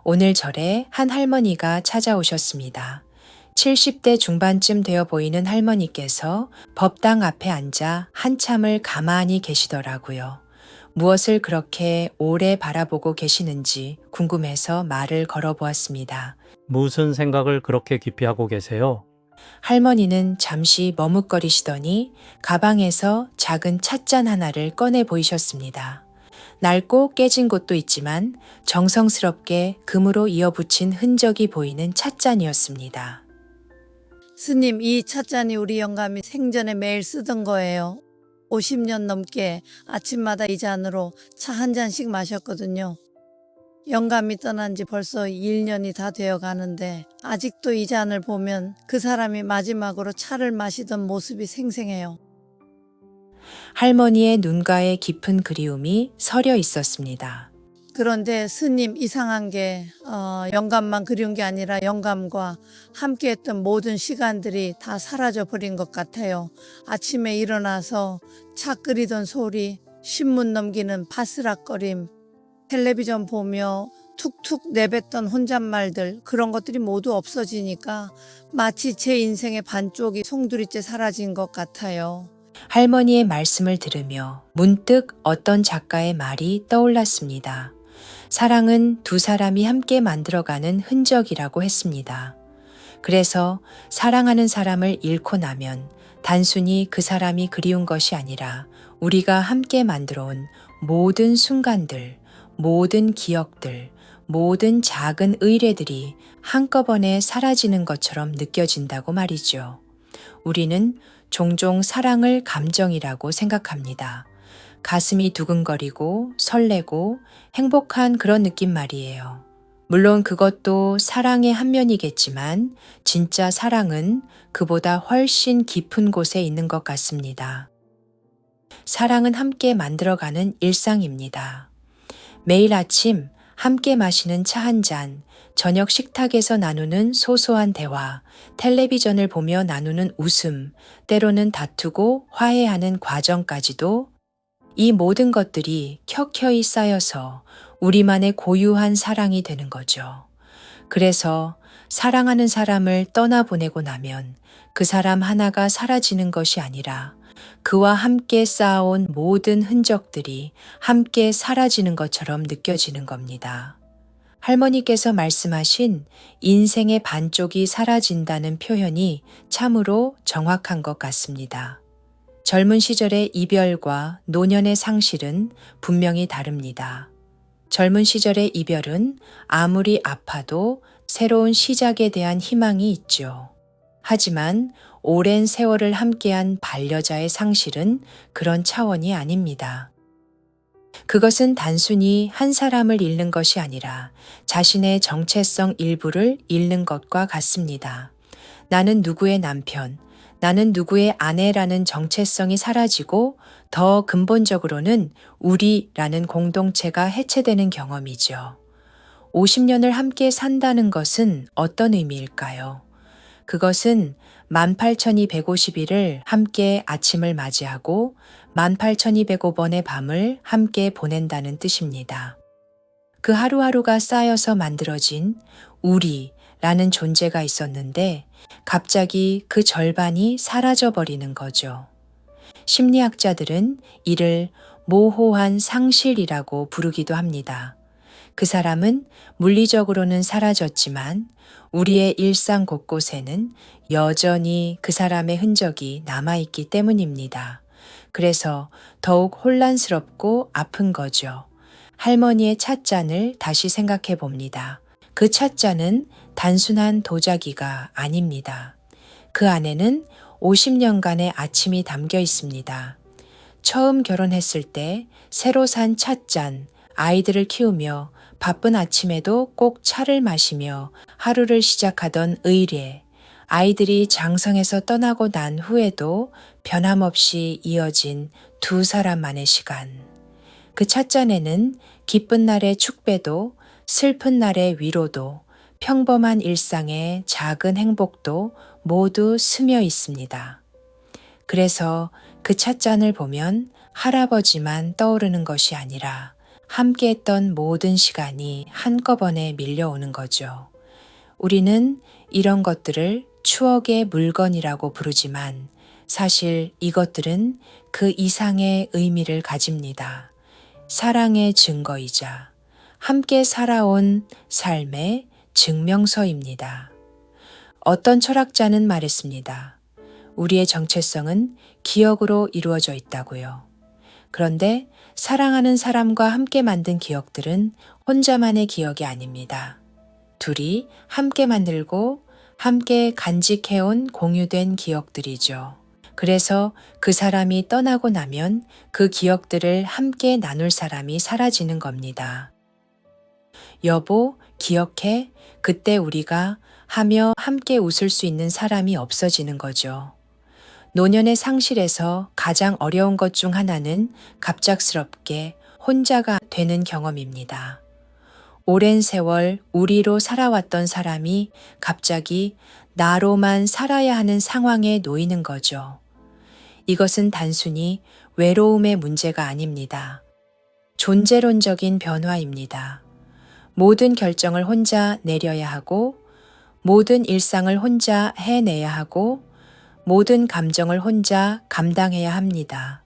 오늘 절에 한 할머니가 찾아오셨습니다. 70대 중반쯤 되어 보이는 할머니께서 법당 앞에 앉아 한참을 가만히 계시더라고요. 무엇을 그렇게 오래 바라보고 계시는지 궁금해서 말을 걸어보았습니다. 무슨 생각을 그렇게 깊이 하고 계세요? 할머니는 잠시 머뭇거리시더니 가방에서 작은 찻잔 하나를 꺼내 보이셨습니다. 낡고 깨진 곳도 있지만 정성스럽게 금으로 이어붙인 흔적이 보이는 찻잔이었습니다. 스님, 이 찻잔이 우리 영감이 생전에 매일 쓰던 거예요. 50년 넘게 아침마다 이 잔으로 차 한 잔씩 마셨거든요. 영감이 떠난 지 벌써 1년이 다 되어 가는데 아직도 이 잔을 보면 그 사람이 마지막으로 차를 마시던 모습이 생생해요. 할머니의 눈가에 깊은 그리움이 서려 있었습니다. 그런데 스님, 이상한 게 영감만 그리운 게 아니라 영감과 함께했던 모든 시간들이 다 사라져 버린 것 같아요. 아침에 일어나서 차 끓이던 소리, 신문 넘기는 바스락거림, 텔레비전 보며 툭툭 내뱉던 혼잣말들, 그런 것들이 모두 없어지니까 마치 제 인생의 반쪽이 송두리째 사라진 것 같아요. 할머니의 말씀을 들으며 문득 어떤 작가의 말이 떠올랐습니다. 사랑은 두 사람이 함께 만들어가는 흔적이라고 했습니다. 그래서 사랑하는 사람을 잃고 나면 단순히 그 사람이 그리운 것이 아니라 우리가 함께 만들어온 모든 순간들, 모든 기억들, 모든 작은 의례들이 한꺼번에 사라지는 것처럼 느껴진다고 말이죠. 우리는 종종 사랑을 감정이라고 생각합니다. 가슴이 두근거리고 설레고 행복한 그런 느낌 말이에요. 물론 그것도 사랑의 한 면이겠지만 진짜 사랑은 그보다 훨씬 깊은 곳에 있는 것 같습니다. 사랑은 함께 만들어가는 일상입니다. 매일 아침 함께 마시는 차 한 잔, 저녁 식탁에서 나누는 소소한 대화, 텔레비전을 보며 나누는 웃음, 때로는 다투고 화해하는 과정까지도 이 모든 것들이 켜켜이 쌓여서 우리만의 고유한 사랑이 되는 거죠. 그래서 사랑하는 사람을 떠나보내고 나면 그 사람 하나가 사라지는 것이 아니라 그와 함께 쌓아온 모든 흔적들이 함께 사라지는 것처럼 느껴지는 겁니다. 할머니께서 말씀하신 인생의 반쪽이 사라진다는 표현이 참으로 정확한 것 같습니다. 젊은 시절의 이별과 노년의 상실은 분명히 다릅니다. 젊은 시절의 이별은 아무리 아파도 새로운 시작에 대한 희망이 있죠. 하지만 오랜 세월을 함께한 반려자의 상실은 그런 차원이 아닙니다. 그것은 단순히 한 사람을 잃는 것이 아니라 자신의 정체성 일부를 잃는 것과 같습니다. 나는 누구의 남편, 나는 누구의 아내라는 정체성이 사라지고 더 근본적으로는 우리라는 공동체가 해체되는 경험이죠. 50년을 함께 산다는 것은 어떤 의미일까요? 그것은 18,250일을 함께 아침을 맞이하고 18,205번의 밤을 함께 보낸다는 뜻입니다. 그 하루하루가 쌓여서 만들어진 우리라는 존재가 있었는데 갑자기 그 절반이 사라져버리는 거죠. 심리학자들은 이를 모호한 상실이라고 부르기도 합니다. 그 사람은 물리적으로는 사라졌지만 우리의 일상 곳곳에는 여전히 그 사람의 흔적이 남아있기 때문입니다. 그래서 더욱 혼란스럽고 아픈 거죠. 할머니의 찻잔을 다시 생각해 봅니다. 그 찻잔은 단순한 도자기가 아닙니다. 그 안에는 50년간의 아침이 담겨 있습니다. 처음 결혼했을 때 새로 산 찻잔, 아이들을 키우며 바쁜 아침에도 꼭 차를 마시며 하루를 시작하던 의례, 아이들이 장성에서 떠나고 난 후에도 변함없이 이어진 두 사람만의 시간. 그 찻잔에는 기쁜 날의 축배도 슬픈 날의 위로도 평범한 일상의 작은 행복도 모두 스며 있습니다. 그래서 그 찻잔을 보면 할아버지만 떠오르는 것이 아니라 함께했던 모든 시간이 한꺼번에 밀려오는 거죠. 우리는 이런 것들을 추억의 물건이라고 부르지만 사실 이것들은 그 이상의 의미를 가집니다. 사랑의 증거이자 함께 살아온 삶의 증명서입니다. 어떤 철학자는 말했습니다. 우리의 정체성은 기억으로 이루어져 있다고요. 그런데 사랑하는 사람과 함께 만든 기억들은 혼자만의 기억이 아닙니다. 둘이 함께 만들고 함께 간직해온 공유된 기억들이죠. 그래서 그 사람이 떠나고 나면 그 기억들을 함께 나눌 사람이 사라지는 겁니다. 여보, 기억해? 그때 우리가 하며 함께 웃을 수 있는 사람이 없어지는 거죠. 노년의 상실에서 가장 어려운 것 중 하나는 갑작스럽게 혼자가 되는 경험입니다. 오랜 세월 우리로 살아왔던 사람이 갑자기 나로만 살아야 하는 상황에 놓이는 거죠. 이것은 단순히 외로움의 문제가 아닙니다. 존재론적인 변화입니다. 모든 결정을 혼자 내려야 하고, 모든 일상을 혼자 해내야 하고, 모든 감정을 혼자 감당해야 합니다.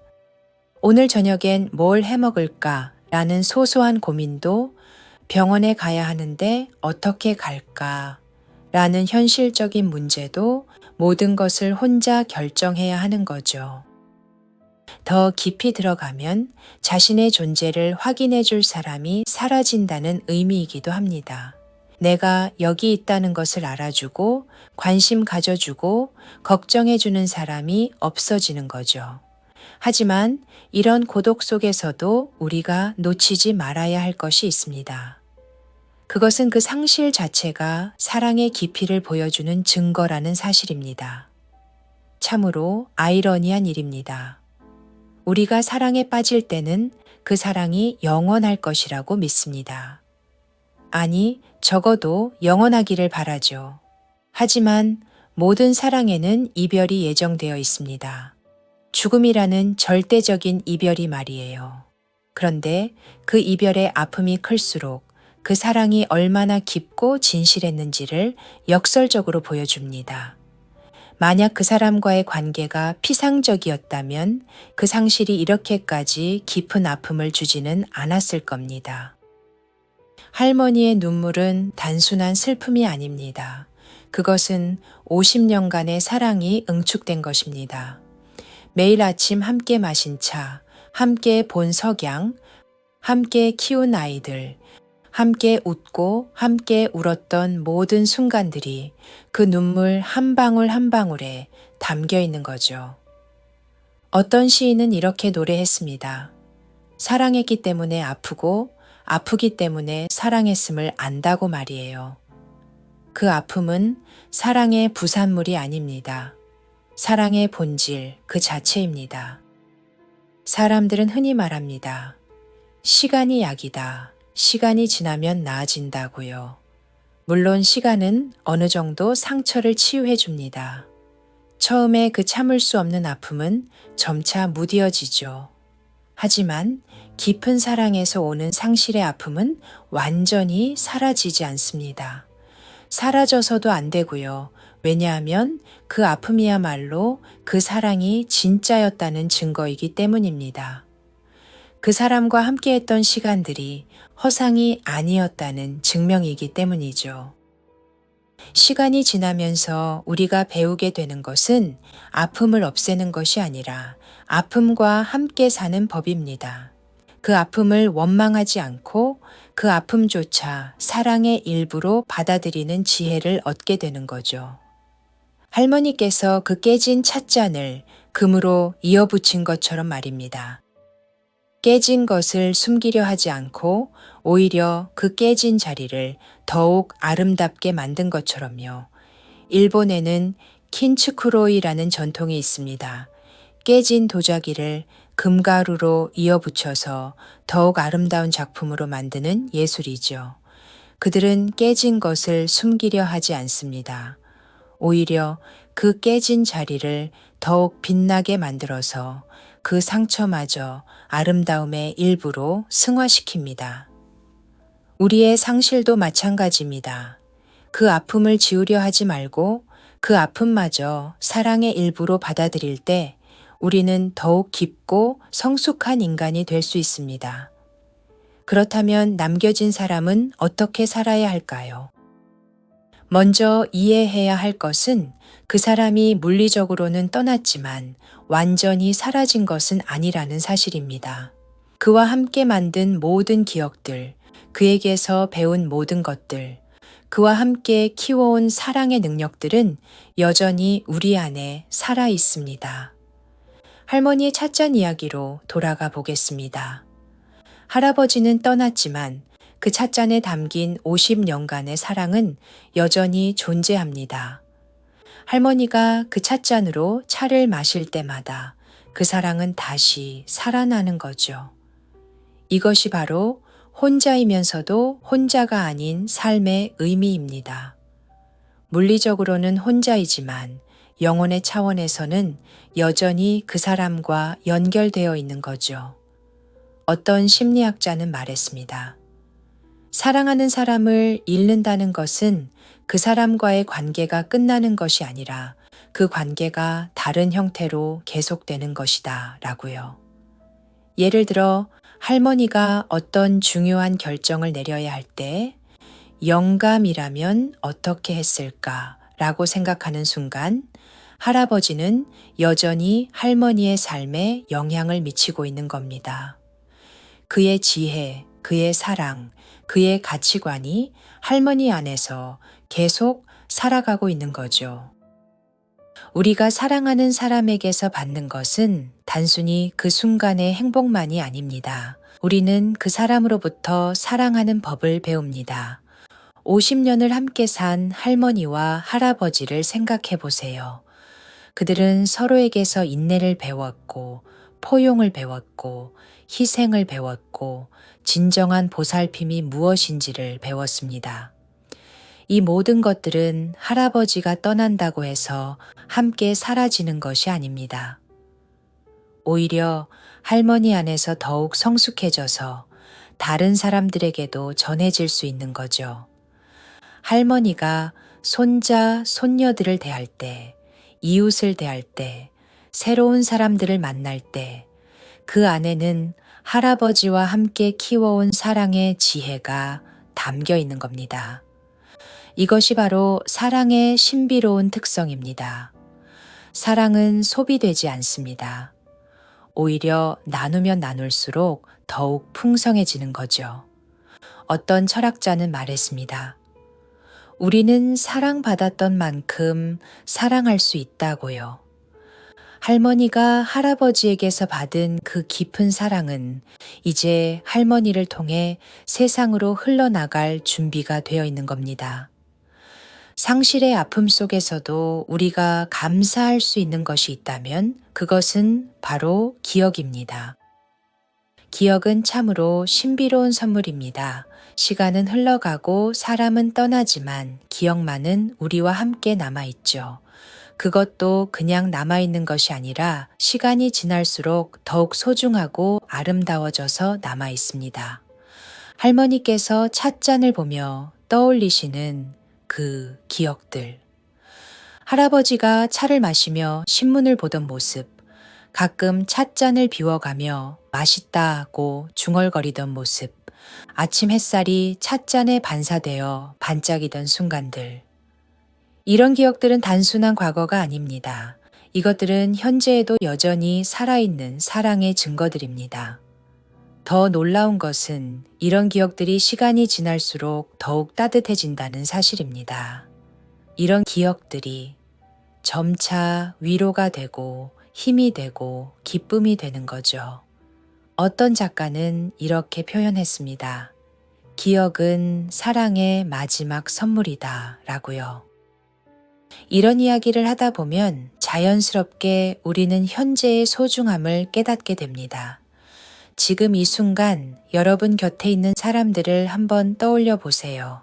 오늘 저녁엔 뭘 해먹을까? 라는 소소한 고민도 병원에 가야 하는데 어떻게 갈까? 라는 현실적인 문제도 모든 것을 혼자 결정해야 하는 거죠. 더 깊이 들어가면 자신의 존재를 확인해 줄 사람이 사라진다는 의미이기도 합니다. 내가 여기 있다는 것을 알아주고 관심 가져주고 걱정해 주는 사람이 없어지는 거죠. 하지만 이런 고독 속에서도 우리가 놓치지 말아야 할 것이 있습니다. 그것은 그 상실 자체가 사랑의 깊이를 보여주는 증거라는 사실입니다. 참으로 아이러니한 일입니다. 우리가 사랑에 빠질 때는 그 사랑이 영원할 것이라고 믿습니다. 아니, 적어도 영원하기를 바라죠. 하지만 모든 사랑에는 이별이 예정되어 있습니다. 죽음이라는 절대적인 이별이 말이에요. 그런데 그 이별의 아픔이 클수록 그 사랑이 얼마나 깊고 진실했는지를 역설적으로 보여줍니다. 만약 그 사람과의 관계가 피상적이었다면 그 상실이 이렇게까지 깊은 아픔을 주지는 않았을 겁니다. 할머니의 눈물은 단순한 슬픔이 아닙니다. 그것은 50년간의 사랑이 응축된 것입니다. 매일 아침 함께 마신 차, 함께 본 석양, 함께 키운 아이들, 함께 웃고 함께 울었던 모든 순간들이 그 눈물 한 방울 한 방울에 담겨 있는 거죠. 어떤 시인은 이렇게 노래했습니다. 사랑했기 때문에 아프고 아프기 때문에 사랑했음을 안다고 말이에요. 그 아픔은 사랑의 부산물이 아닙니다. 사랑의 본질 그 자체입니다. 사람들은 흔히 말합니다. 시간이 약이다. 시간이 지나면 나아진다고요. 물론 시간은 어느 정도 상처를 치유해 줍니다. 처음에 그 참을 수 없는 아픔은 점차 무뎌지죠. 하지만 깊은 사랑에서 오는 상실의 아픔은 완전히 사라지지 않습니다. 사라져서도 안 되고요. 왜냐하면 그 아픔이야말로 그 사랑이 진짜였다는 증거이기 때문입니다. 그 사람과 함께했던 시간들이 허상이 아니었다는 증명이기 때문이죠. 시간이 지나면서 우리가 배우게 되는 것은 아픔을 없애는 것이 아니라 아픔과 함께 사는 법입니다. 그 아픔을 원망하지 않고 그 아픔조차 사랑의 일부로 받아들이는 지혜를 얻게 되는 거죠. 할머니께서 그 깨진 찻잔을 금으로 이어붙인 것처럼 말입니다. 깨진 것을 숨기려 하지 않고 오히려 그 깨진 자리를 더욱 아름답게 만든 것처럼요. 일본에는 킨츠쿠로이라는 전통이 있습니다. 깨진 도자기를 금가루로 이어붙여서 더욱 아름다운 작품으로 만드는 예술이죠. 그들은 깨진 것을 숨기려 하지 않습니다. 오히려 그 깨진 자리를 더욱 빛나게 만들어서 그 상처마저 아름다움의 일부로 승화시킵니다. 우리의 상실도 마찬가지입니다. 그 아픔을 지우려 하지 말고 그 아픔마저 사랑의 일부로 받아들일 때 우리는 더욱 깊고 성숙한 인간이 될 수 있습니다. 그렇다면 남겨진 사람은 어떻게 살아야 할까요? 먼저 이해해야 할 것은 그 사람이 물리적으로는 떠났지만 완전히 사라진 것은 아니라는 사실입니다. 그와 함께 만든 모든 기억들, 그에게서 배운 모든 것들, 그와 함께 키워온 사랑의 능력들은 여전히 우리 안에 살아 있습니다. 할머니의 찻잔 이야기로 돌아가 보겠습니다. 할아버지는 떠났지만 그 찻잔에 담긴 50년간의 사랑은 여전히 존재합니다. 할머니가 그 찻잔으로 차를 마실 때마다 그 사랑은 다시 살아나는 거죠. 이것이 바로 혼자이면서도 혼자가 아닌 삶의 의미입니다. 물리적으로는 혼자이지만 영혼의 차원에서는 여전히 그 사람과 연결되어 있는 거죠. 어떤 심리학자는 말했습니다. 사랑하는 사람을 잃는다는 것은 그 사람과의 관계가 끝나는 것이 아니라 그 관계가 다른 형태로 계속되는 것이다 라고요. 예를 들어 할머니가 어떤 중요한 결정을 내려야 할 때 영감이라면 어떻게 했을까 라고 생각하는 순간 할아버지는 여전히 할머니의 삶에 영향을 미치고 있는 겁니다. 그의 지혜, 그의 사랑, 그의 가치관이 할머니 안에서 계속 살아가고 있는 거죠. 우리가 사랑하는 사람에게서 받는 것은 단순히 그 순간의 행복만이 아닙니다. 우리는 그 사람으로부터 사랑하는 법을 배웁니다. 50년을 함께 산 할머니와 할아버지를 생각해 보세요. 그들은 서로에게서 인내를 배웠고, 포용을 배웠고, 희생을 배웠고, 진정한 보살핌이 무엇인지를 배웠습니다. 이 모든 것들은 할아버지가 떠난다고 해서 함께 사라지는 것이 아닙니다. 오히려 할머니 안에서 더욱 성숙해져서 다른 사람들에게도 전해질 수 있는 거죠. 할머니가 손자, 손녀들을 대할 때, 이웃을 대할 때, 새로운 사람들을 만날 때, 그 안에는 할아버지와 함께 키워온 사랑의 지혜가 담겨 있는 겁니다. 이것이 바로 사랑의 신비로운 특성입니다. 사랑은 소비되지 않습니다. 오히려 나누면 나눌수록 더욱 풍성해지는 거죠. 어떤 철학자는 말했습니다. 우리는 사랑받았던 만큼 사랑할 수 있다고요. 할머니가 할아버지에게서 받은 그 깊은 사랑은 이제 할머니를 통해 세상으로 흘러나갈 준비가 되어 있는 겁니다. 상실의 아픔 속에서도 우리가 감사할 수 있는 것이 있다면 그것은 바로 기억입니다. 기억은 참으로 신비로운 선물입니다. 시간은 흘러가고 사람은 떠나지만 기억만은 우리와 함께 남아있죠. 그것도 그냥 남아있는 것이 아니라 시간이 지날수록 더욱 소중하고 아름다워져서 남아있습니다. 할머니께서 찻잔을 보며 떠올리시는 그 기억들. 할아버지가 차를 마시며 신문을 보던 모습, 가끔 찻잔을 비워가며 맛있다고 중얼거리던 모습, 아침 햇살이 찻잔에 반사되어 반짝이던 순간들. 이런 기억들은 단순한 과거가 아닙니다. 이것들은 현재에도 여전히 살아있는 사랑의 증거들입니다. 더 놀라운 것은 이런 기억들이 시간이 지날수록 더욱 따뜻해진다는 사실입니다. 이런 기억들이 점차 위로가 되고 힘이 되고 기쁨이 되는 거죠. 어떤 작가는 이렇게 표현했습니다. 기억은 사랑의 마지막 선물이다 라고요. 이런 이야기를 하다 보면 자연스럽게 우리는 현재의 소중함을 깨닫게 됩니다. 지금 이 순간 여러분 곁에 있는 사람들을 한번 떠올려 보세요.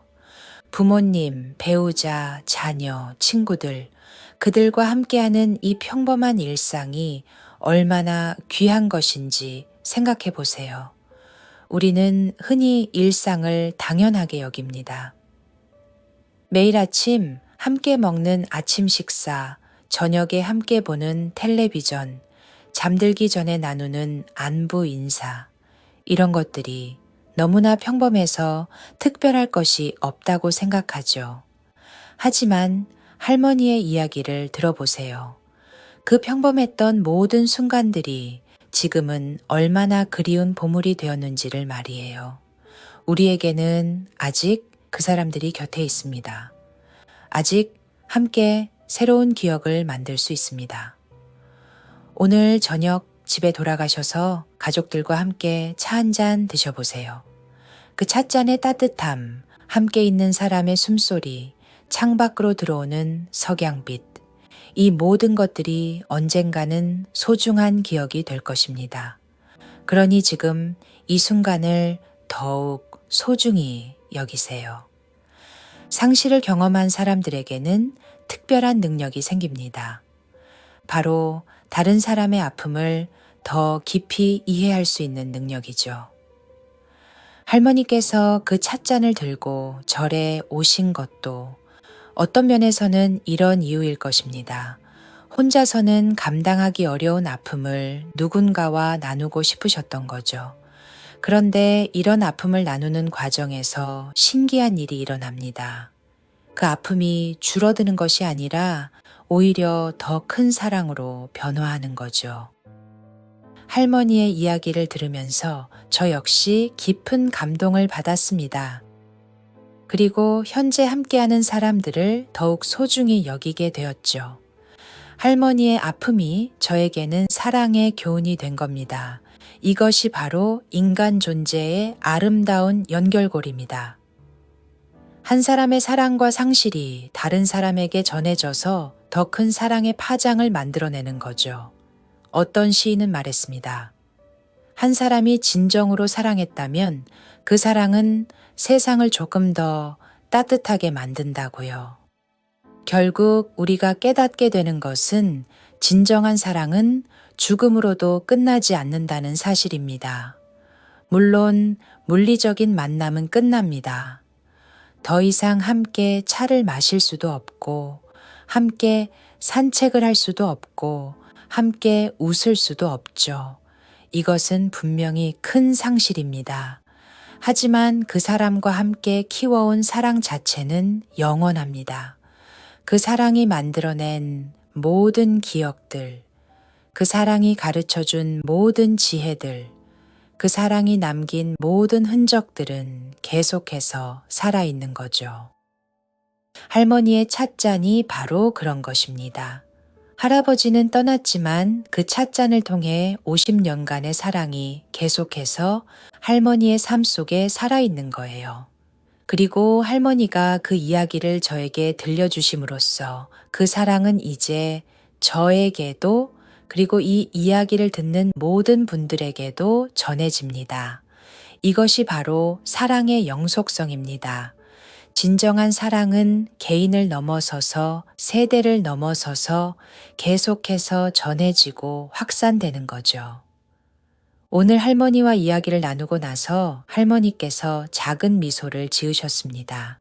부모님, 배우자, 자녀, 친구들, 그들과 함께하는 이 평범한 일상이 얼마나 귀한 것인지 생각해 보세요. 우리는 흔히 일상을 당연하게 여깁니다. 매일 아침 함께 먹는 아침 식사, 저녁에 함께 보는 텔레비전, 잠들기 전에 나누는 안부 인사, 이런 것들이 너무나 평범해서 특별할 것이 없다고 생각하죠. 하지만 할머니의 이야기를 들어보세요. 그 평범했던 모든 순간들이 지금은 얼마나 그리운 보물이 되었는지를 말이에요. 우리에게는 아직 그 사람들이 곁에 있습니다. 아직 함께 새로운 기억을 만들 수 있습니다. 오늘 저녁 집에 돌아가셔서 가족들과 함께 차 한 잔 드셔보세요. 그 찻잔의 따뜻함, 함께 있는 사람의 숨소리, 창밖으로 들어오는 석양빛, 이 모든 것들이 언젠가는 소중한 기억이 될 것입니다. 그러니 지금 이 순간을 더욱 소중히 여기세요. 상실을 경험한 사람들에게는 특별한 능력이 생깁니다. 바로 다른 사람의 아픔을 더 깊이 이해할 수 있는 능력이죠. 할머니께서 그 찻잔을 들고 절에 오신 것도 어떤 면에서는 이런 이유일 것입니다. 혼자서는 감당하기 어려운 아픔을 누군가와 나누고 싶으셨던 거죠. 그런데 이런 아픔을 나누는 과정에서 신기한 일이 일어납니다. 그 아픔이 줄어드는 것이 아니라 오히려 더 큰 사랑으로 변화하는 거죠. 할머니의 이야기를 들으면서 저 역시 깊은 감동을 받았습니다. 그리고 현재 함께하는 사람들을 더욱 소중히 여기게 되었죠. 할머니의 아픔이 저에게는 사랑의 교훈이 된 겁니다. 이것이 바로 인간 존재의 아름다운 연결고리입니다. 한 사람의 사랑과 상실이 다른 사람에게 전해져서 더 큰 사랑의 파장을 만들어내는 거죠. 어떤 시인은 말했습니다. 한 사람이 진정으로 사랑했다면 그 사랑은 세상을 조금 더 따뜻하게 만든다고요. 결국 우리가 깨닫게 되는 것은 진정한 사랑은 죽음으로도 끝나지 않는다는 사실입니다. 물론 물리적인 만남은 끝납니다. 더 이상 함께 차를 마실 수도 없고, 함께 산책을 할 수도 없고, 함께 웃을 수도 없죠. 이것은 분명히 큰 상실입니다. 하지만 그 사람과 함께 키워온 사랑 자체는 영원합니다. 그 사랑이 만들어낸 모든 기억들, 그 사랑이 가르쳐준 모든 지혜들, 그 사랑이 남긴 모든 흔적들은 계속해서 살아있는 거죠. 할머니의 찻잔이 바로 그런 것입니다. 할아버지는 떠났지만 그 찻잔을 통해 50년간의 사랑이 계속해서 할머니의 삶 속에 살아있는 거예요. 그리고 할머니가 그 이야기를 저에게 들려주심으로써 그 사랑은 이제 저에게도 그리고 이 이야기를 듣는 모든 분들에게도 전해집니다. 이것이 바로 사랑의 영속성입니다. 진정한 사랑은 개인을 넘어서서 세대를 넘어서서 계속해서 전해지고 확산되는 거죠. 오늘 할머니와 이야기를 나누고 나서 할머니께서 작은 미소를 지으셨습니다.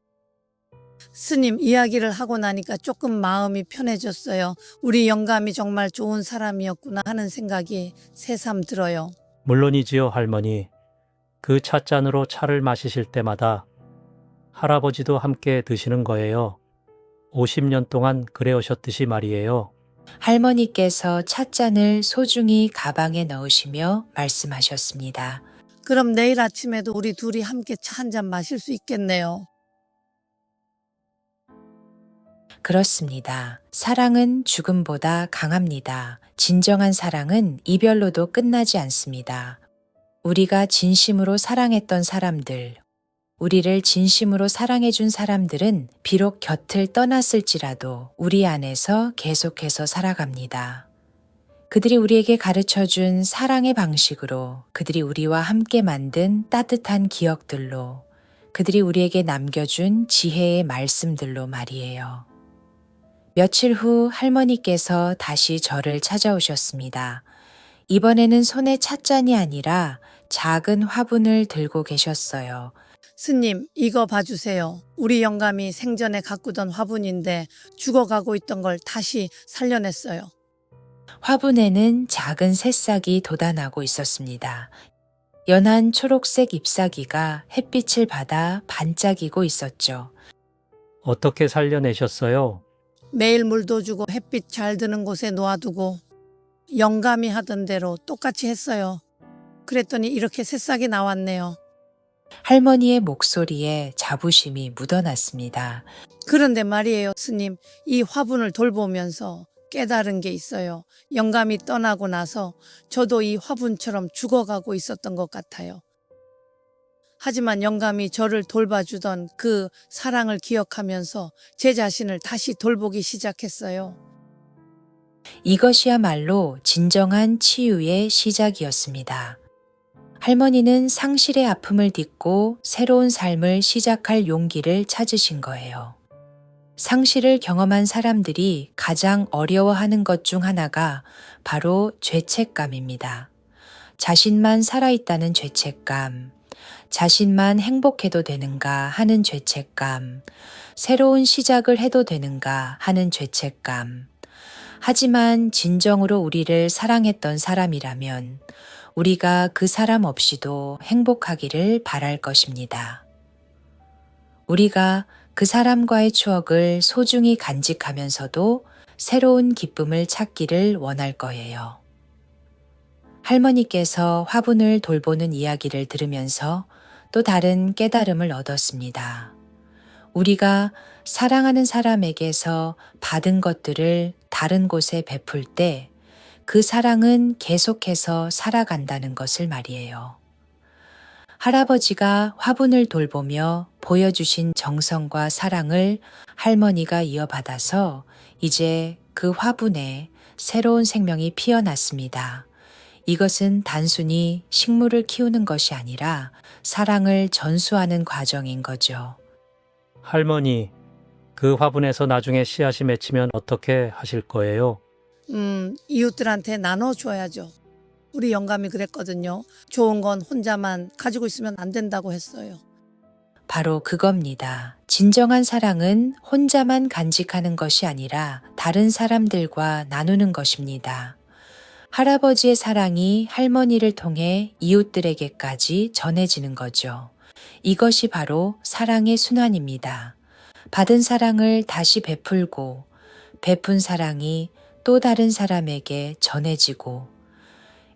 스님 이야기를 하고 나니까 조금 마음이 편해졌어요. 우리 영감이 정말 좋은 사람이었구나 하는 생각이 새삼 들어요. 물론이지요, 할머니. 그 찻잔으로 차를 마시실 때마다 할아버지도 함께 드시는 거예요. 50년 동안 그래 오셨듯이 말이에요. 할머니께서 찻잔을 소중히 가방에 넣으시며 말씀하셨습니다. 그럼 내일 아침에도 우리 둘이 함께 차 한 잔 마실 수 있겠네요. 그렇습니다. 사랑은 죽음보다 강합니다. 진정한 사랑은 이별로도 끝나지 않습니다. 우리가 진심으로 사랑했던 사람들, 우리를 진심으로 사랑해준 사람들은 비록 곁을 떠났을지라도 우리 안에서 계속해서 살아갑니다. 그들이 우리에게 가르쳐준 사랑의 방식으로, 그들이 우리와 함께 만든 따뜻한 기억들로, 그들이 우리에게 남겨준 지혜의 말씀들로 말이에요. 며칠 후 할머니께서 다시 저를 찾아오셨습니다. 이번에는 손에 찻잔이 아니라 작은 화분을 들고 계셨어요. 스님, 이거 봐주세요. 우리 영감이 생전에 가꾸던 화분인데 죽어가고 있던 걸 다시 살려냈어요. 화분에는 작은 새싹이 돋아나고 있었습니다. 연한 초록색 잎사귀가 햇빛을 받아 반짝이고 있었죠. 어떻게 살려내셨어요? 매일 물도 주고 햇빛 잘 드는 곳에 놓아두고 영감이 하던 대로 똑같이 했어요. 그랬더니 이렇게 새싹이 나왔네요. 할머니의 목소리에 자부심이 묻어났습니다. 그런데 말이에요, 스님. 이 화분을 돌보면서 깨달은 게 있어요. 영감이 떠나고 나서 저도 이 화분처럼 죽어가고 있었던 것 같아요. 하지만 영감이 저를 돌봐주던 그 사랑을 기억하면서 제 자신을 다시 돌보기 시작했어요. 이것이야말로 진정한 치유의 시작이었습니다. 할머니는 상실의 아픔을 딛고 새로운 삶을 시작할 용기를 찾으신 거예요. 상실을 경험한 사람들이 가장 어려워하는 것 중 하나가 바로 죄책감입니다. 자신만 살아있다는 죄책감, 자신만 행복해도 되는가 하는 죄책감, 새로운 시작을 해도 되는가 하는 죄책감. 하지만 진정으로 우리를 사랑했던 사람이라면 우리가 그 사람 없이도 행복하기를 바랄 것입니다. 우리가 그 사람과의 추억을 소중히 간직하면서도 새로운 기쁨을 찾기를 원할 거예요. 할머니께서 화분을 돌보는 이야기를 들으면서 또 다른 깨달음을 얻었습니다. 우리가 사랑하는 사람에게서 받은 것들을 다른 곳에 베풀 때 그 사랑은 계속해서 살아간다는 것을 말이에요. 할아버지가 화분을 돌보며 보여주신 정성과 사랑을 할머니가 이어받아서 이제 그 화분에 새로운 생명이 피어났습니다. 이것은 단순히 식물을 키우는 것이 아니라 사랑을 전수하는 과정인 거죠. 할머니, 그 화분에서 나중에 씨앗이 맺히면 어떻게 하실 거예요? 이웃들한테 나눠줘야죠. 우리 영감이 그랬거든요. 좋은 건 혼자만 가지고 있으면 안 된다고 했어요. 바로 그겁니다. 진정한 사랑은 혼자만 간직하는 것이 아니라 다른 사람들과 나누는 것입니다. 할아버지의 사랑이 할머니를 통해 이웃들에게까지 전해지는 거죠. 이것이 바로 사랑의 순환입니다. 받은 사랑을 다시 베풀고 베푼 사랑이 또 다른 사람에게 전해지고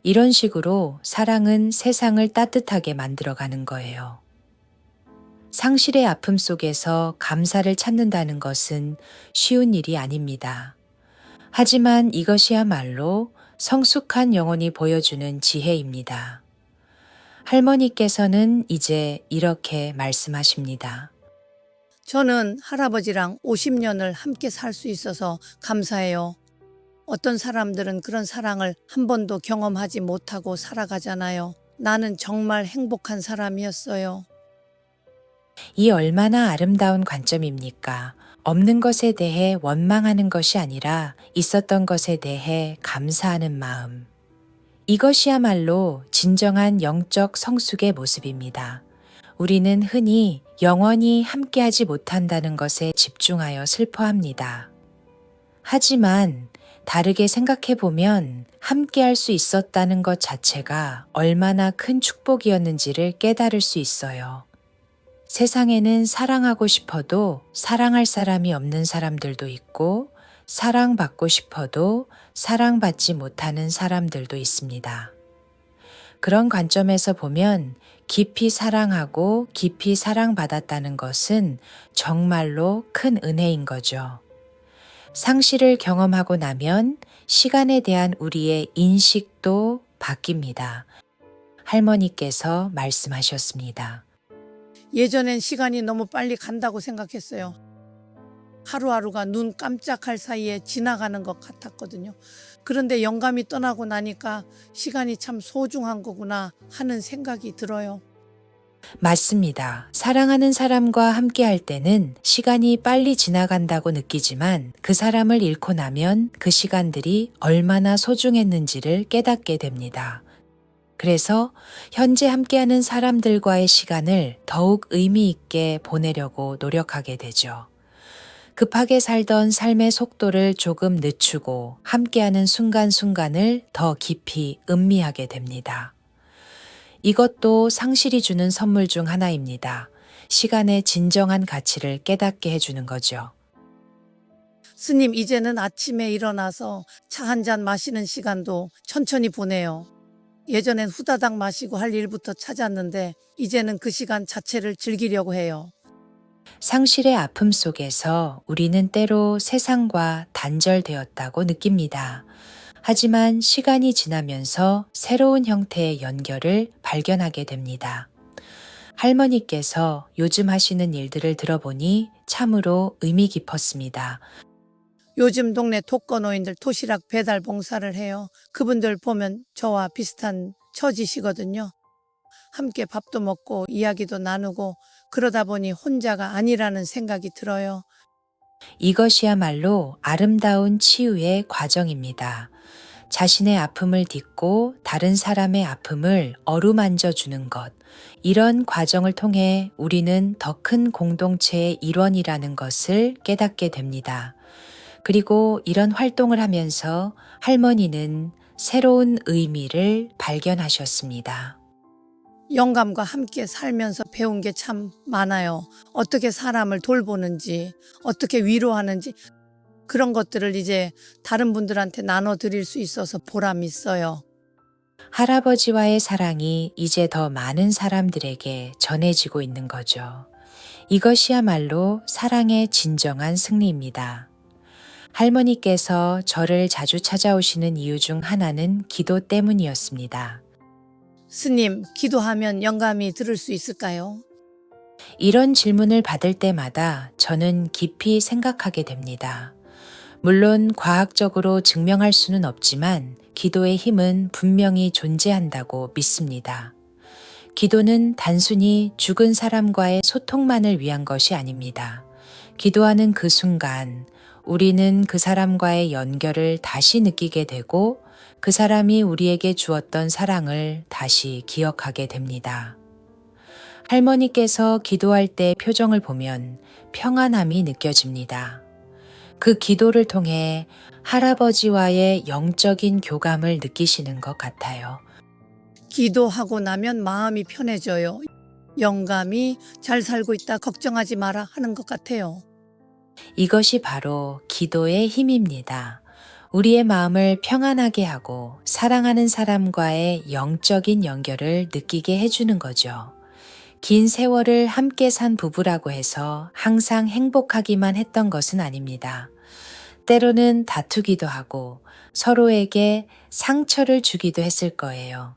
이런 식으로 사랑은 세상을 따뜻하게 만들어가는 거예요. 상실의 아픔 속에서 감사를 찾는다는 것은 쉬운 일이 아닙니다. 하지만 이것이야말로 성숙한 영혼이 보여주는 지혜입니다. 할머니께서는 이제 이렇게 말씀하십니다. 저는 할아버지랑 50년을 함께 살 수 있어서 감사해요. 어떤 사람들은 그런 사랑을 한 번도 경험하지 못하고 살아가잖아요. 나는 정말 행복한 사람이었어요. 이 얼마나 아름다운 관점입니까? 없는 것에 대해 원망하는 것이 아니라 있었던 것에 대해 감사하는 마음. 이것이야말로 진정한 영적 성숙의 모습입니다. 우리는 흔히 영원히 함께하지 못한다는 것에 집중하여 슬퍼합니다. 하지만 다르게 생각해 보면 함께할 수 있었다는 것 자체가 얼마나 큰 축복이었는지를 깨달을 수 있어요. 세상에는 사랑하고 싶어도 사랑할 사람이 없는 사람들도 있고 사랑받고 싶어도 사랑받지 못하는 사람들도 있습니다. 그런 관점에서 보면 깊이 사랑하고 깊이 사랑받았다는 것은 정말로 큰 은혜인 거죠. 상실을 경험하고 나면 시간에 대한 우리의 인식도 바뀝니다. 할머니께서 말씀하셨습니다. 예전엔 시간이 너무 빨리 간다고 생각했어요. 하루하루가 눈 깜짝할 사이에 지나가는 것 같았거든요. 그런데 영감이 떠나고 나니까 시간이 참 소중한 거구나 하는 생각이 들어요. 맞습니다. 사랑하는 사람과 함께 할 때는 시간이 빨리 지나간다고 느끼지만 그 사람을 잃고 나면 그 시간들이 얼마나 소중했는지를 깨닫게 됩니다. 그래서 현재 함께하는 사람들과의 시간을 더욱 의미 있게 보내려고 노력하게 되죠. 급하게 살던 삶의 속도를 조금 늦추고 함께하는 순간순간을 더 깊이 음미하게 됩니다. 이것도 상실이 주는 선물 중 하나입니다. 시간의 진정한 가치를 깨닫게 해주는 거죠. 스님, 이제는 아침에 일어나서 차 한 잔 마시는 시간도 천천히 보내요. 예전엔 후다닥 마시고 할 일부터 찾았는데 이제는 그 시간 자체를 즐기려고 해요. 상실의 아픔 속에서 우리는 때로 세상과 단절되었다고 느낍니다. 하지만 시간이 지나면서 새로운 형태의 연결을 발견하게 됩니다. 할머니께서 요즘 하시는 일들을 들어보니 참으로 의미 깊었습니다. 요즘 동네 독거노인들 도시락 배달 봉사를 해요. 그분들 보면 저와 비슷한 처지시거든요. 함께 밥도 먹고 이야기도 나누고 그러다 보니 혼자가 아니라는 생각이 들어요. 이것이야말로 아름다운 치유의 과정입니다. 자신의 아픔을 딛고 다른 사람의 아픔을 어루만져 주는 것. 이런 과정을 통해 우리는 더 큰 공동체의 일원이라는 것을 깨닫게 됩니다. 그리고 이런 활동을 하면서 할머니는 새로운 의미를 발견하셨습니다. 영감과 함께 살면서 배운 게 참 많아요. 어떻게 사람을 돌보는지, 어떻게 위로하는지 그런 것들을 이제 다른 분들한테 나눠드릴 수 있어서 보람 있어요. 할아버지와의 사랑이 이제 더 많은 사람들에게 전해지고 있는 거죠. 이것이야말로 사랑의 진정한 승리입니다. 할머니께서 저를 자주 찾아오시는 이유 중 하나는 기도 때문이었습니다. 스님, 기도하면 영감이 들을 수 있을까요? 이런 질문을 받을 때마다 저는 깊이 생각하게 됩니다. 물론 과학적으로 증명할 수는 없지만 기도의 힘은 분명히 존재한다고 믿습니다. 기도는 단순히 죽은 사람과의 소통만을 위한 것이 아닙니다. 기도하는 그 순간 우리는 그 사람과의 연결을 다시 느끼게 되고 그 사람이 우리에게 주었던 사랑을 다시 기억하게 됩니다. 할머니께서 기도할 때 표정을 보면 평안함이 느껴집니다. 그 기도를 통해 할아버지와의 영적인 교감을 느끼시는 것 같아요. 기도하고 나면 마음이 편해져요. 영감이 잘 살고 있다, 걱정하지 마라 하는 것 같아요. 이것이 바로 기도의 힘입니다. 우리의 마음을 평안하게 하고 사랑하는 사람과의 영적인 연결을 느끼게 해주는 거죠. 긴 세월을 함께 산 부부라고 해서 항상 행복하기만 했던 것은 아닙니다. 때로는 다투기도 하고 서로에게 상처를 주기도 했을 거예요.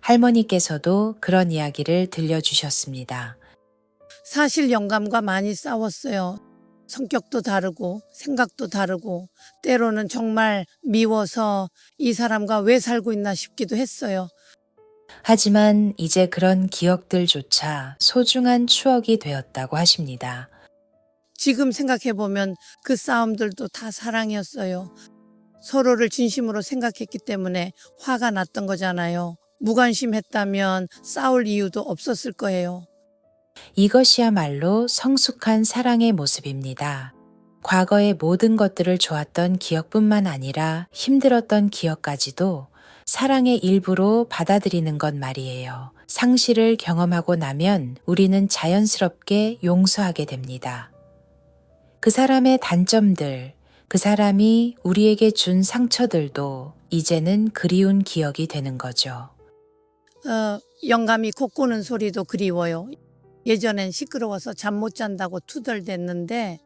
할머니께서도 그런 이야기를 들려주셨습니다. 사실 영감과 많이 싸웠어요. 성격도 다르고 생각도 다르고 때로는 정말 미워서 이 사람과 왜 살고 있나 싶기도 했어요. 하지만 이제 그런 기억들조차 소중한 추억이 되었다고 하십니다. 지금 생각해보면 그 싸움들도 다 사랑이었어요. 서로를 진심으로 생각했기 때문에 화가 났던 거잖아요. 무관심했다면 싸울 이유도 없었을 거예요. 이것이야말로 성숙한 사랑의 모습입니다. 과거의 모든 것들을 좋았던 기억뿐만 아니라 힘들었던 기억까지도 사랑의 일부로 받아들이는 것 말이에요. 상실을 경험하고 나면 우리는 자연스럽게 용서하게 됩니다. 그 사람의 단점들, 그 사람이 우리에게 준 상처들도 이제는 그리운 기억이 되는 거죠. 영감이 곡 고는 소리도 그리워요. 예전엔 시끄러워서 잠 못 잔다고 투덜댔는데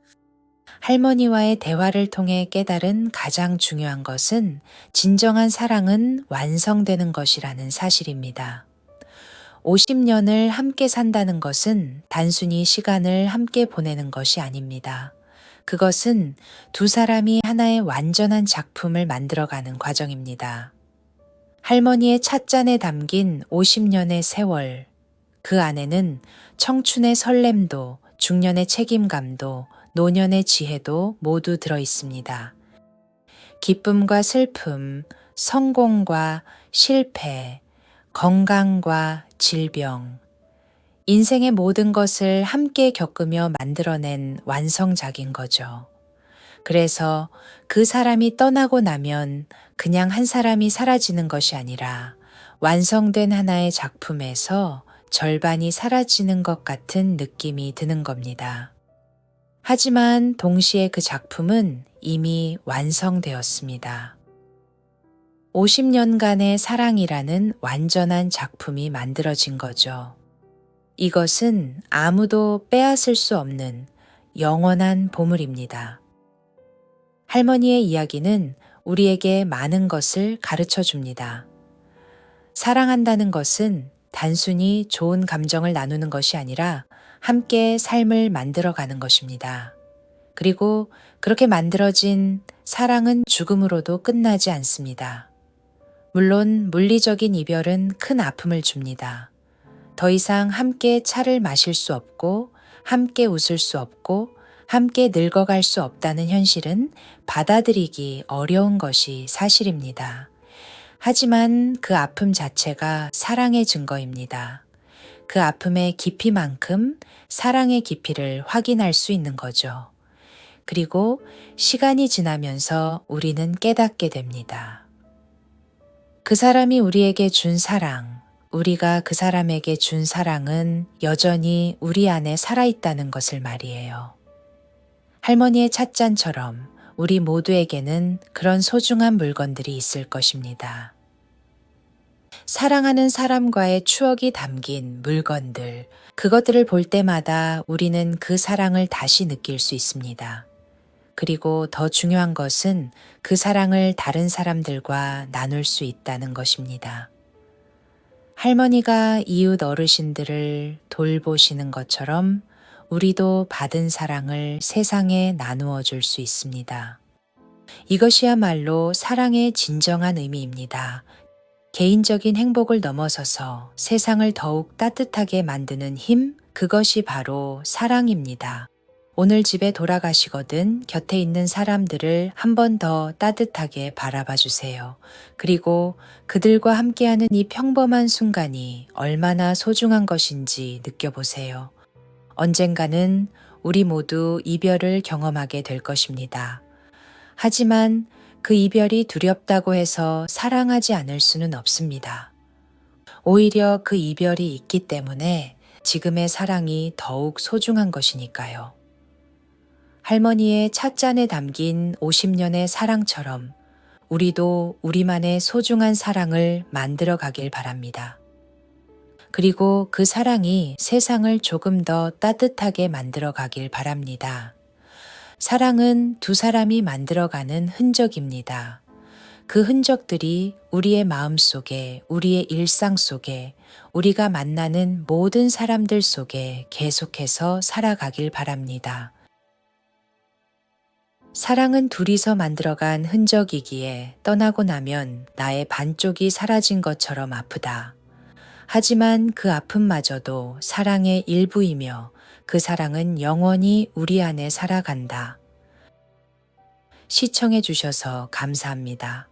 할머니와의 대화를 통해 깨달은 가장 중요한 것은 진정한 사랑은 완성되는 것이라는 사실입니다. 50년을 함께 산다는 것은 단순히 시간을 함께 보내는 것이 아닙니다. 그것은 두 사람이 하나의 완전한 작품을 만들어가는 과정입니다. 할머니의 찻잔에 담긴 50년의 세월, 그 안에는 청춘의 설렘도, 중년의 책임감도, 노년의 지혜도 모두 들어 있습니다. 기쁨과 슬픔, 성공과 실패, 건강과 질병, 인생의 모든 것을 함께 겪으며 만들어낸 완성작인 거죠. 그래서 그 사람이 떠나고 나면 그냥 한 사람이 사라지는 것이 아니라 완성된 하나의 작품에서 절반이 사라지는 것 같은 느낌이 드는 겁니다. 하지만 동시에 그 작품은 이미 완성되었습니다. 50년간의 사랑이라는 완전한 작품이 만들어진 거죠. 이것은 아무도 빼앗을 수 없는 영원한 보물입니다. 할머니의 이야기는 우리에게 많은 것을 가르쳐 줍니다. 사랑한다는 것은 단순히 좋은 감정을 나누는 것이 아니라 함께 삶을 만들어가는 것입니다. 그리고 그렇게 만들어진 사랑은 죽음으로도 끝나지 않습니다. 물론 물리적인 이별은 큰 아픔을 줍니다. 더 이상 함께 차를 마실 수 없고, 함께 웃을 수 없고, 함께 늙어갈 수 없다는 현실은 받아들이기 어려운 것이 사실입니다. 하지만 그 아픔 자체가 사랑의 증거입니다. 그 아픔의 깊이만큼 사랑의 깊이를 확인할 수 있는 거죠. 그리고 시간이 지나면서 우리는 깨닫게 됩니다. 그 사람이 우리에게 준 사랑, 우리가 그 사람에게 준 사랑은 여전히 우리 안에 살아있다는 것을 말이에요. 할머니의 찻잔처럼 우리 모두에게는 그런 소중한 물건들이 있을 것입니다. 사랑하는 사람과의 추억이 담긴 물건들, 그것들을 볼 때마다 우리는 그 사랑을 다시 느낄 수 있습니다. 그리고 더 중요한 것은 그 사랑을 다른 사람들과 나눌 수 있다는 것입니다. 할머니가 이웃 어르신들을 돌보시는 것처럼 우리도 받은 사랑을 세상에 나누어 줄 수 있습니다. 이것이야말로 사랑의 진정한 의미입니다. 개인적인 행복을 넘어서서 세상을 더욱 따뜻하게 만드는 힘, 그것이 바로 사랑입니다. 오늘 집에 돌아가시거든 곁에 있는 사람들을 한 번 더 따뜻하게 바라봐 주세요. 그리고 그들과 함께하는 이 평범한 순간이 얼마나 소중한 것인지 느껴보세요. 언젠가는 우리 모두 이별을 경험하게 될 것입니다. 하지만 그 이별이 두렵다고 해서 사랑하지 않을 수는 없습니다. 오히려 그 이별이 있기 때문에 지금의 사랑이 더욱 소중한 것이니까요. 할머니의 찻잔에 담긴 50년의 사랑처럼 우리도 우리만의 소중한 사랑을 만들어 가길 바랍니다. 그리고 그 사랑이 세상을 조금 더 따뜻하게 만들어 가길 바랍니다. 사랑은 두 사람이 만들어가는 흔적입니다. 그 흔적들이 우리의 마음 속에, 우리의 일상 속에, 우리가 만나는 모든 사람들 속에 계속해서 살아가길 바랍니다. 사랑은 둘이서 만들어간 흔적이기에 떠나고 나면 나의 반쪽이 사라진 것처럼 아프다. 하지만 그 아픔마저도 사랑의 일부이며 그 사랑은 영원히 우리 안에 살아간다. 시청해 주셔서 감사합니다.